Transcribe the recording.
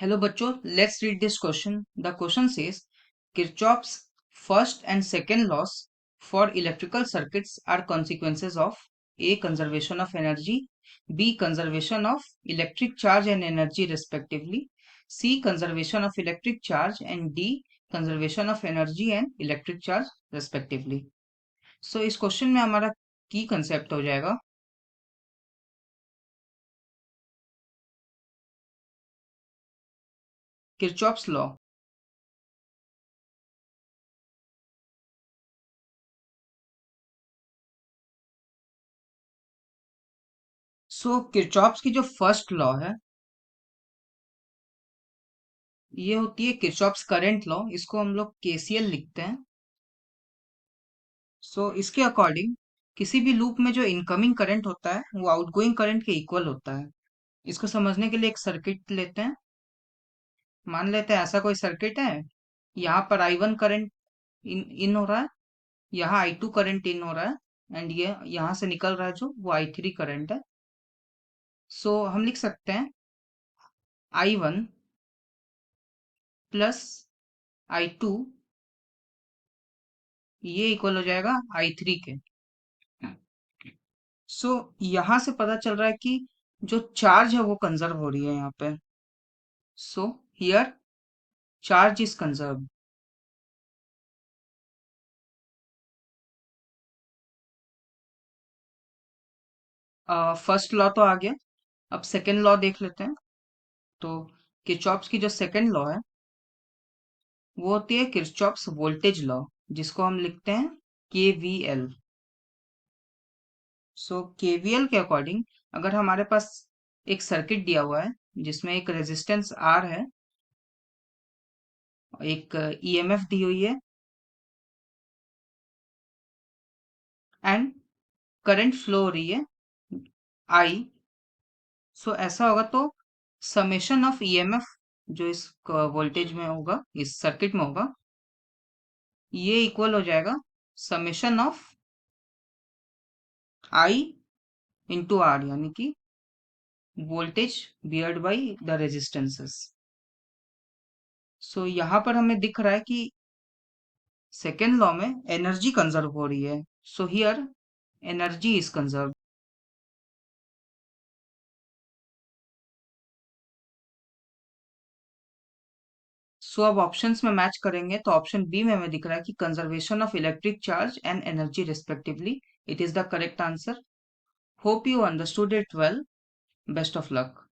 Hello बच्चों, let's read this question. The question says Kirchhoff's first and second laws for electrical circuits are consequences of A. Conservation of energy, B. Conservation of electric charge and energy respectively, C. Conservation of electric charge and D. Conservation of energy and electric charge respectively. So इस question में हमारा की concept हो जाएगा Kirchhoff's law. सो Kirchhoff's की जो first law है ये होती है किरचॉफ्स करंट लॉ. इसको हम लोग केसीएल लिखते हैं. सो इसके अकॉर्डिंग किसी भी लूप में जो इनकमिंग करंट होता है वो आउटगोइंग करंट के इक्वल होता है. इसको समझने के लिए एक सर्किट लेते हैं. मान लेते हैं ऐसा कोई सर्किट है. यहाँ पर I1 करंट इन हो रहा है, यहाँ I2 करंट इन हो रहा है एंड ये यहाँ से निकल रहा है जो वो I3 करंट है. सो हम लिख सकते हैं I1 प्लस I2 ये इक्वल हो जाएगा I3 के. सो यहाँ से पता चल रहा है कि जो चार्ज है वो कंजर्व हो रही है यहाँ पे. So here charge is conserve. First law तो आ गया. अब सेकेंड लॉ देख लेते हैं. तो किरचॉफ्स की जो सेकेंड लॉ है वो होती है किरचॉफ्स वोल्टेज लॉ, जिसको हम लिखते हैं केवीएल. सो केवीएल के अकॉर्डिंग अगर हमारे पास एक सर्किट दिया हुआ है जिसमें एक रेजिस्टेंस आर है, एक ईएमएफ दी हुई है एंड करंट फ्लो हो रही है आई. सो ऐसा होगा तो समेशन ऑफ ईएमएफ जो इस वोल्टेज में होगा, इस सर्किट में होगा, ये इक्वल हो जाएगा summation of I into R, यानी कि voltage beared by the resistances. So यहाँ पर हमें दिख रहा है कि सेकेंड लॉ में एनर्जी कंजर्व हो रही है. So here energy is conserve. So अब ऑप्शंस में मैच करेंगे तो ऑप्शन बी में हमें दिख रहा है कि conservation of electric charge and energy respectively. It is the correct answer. Hope you understood it well. Best of luck.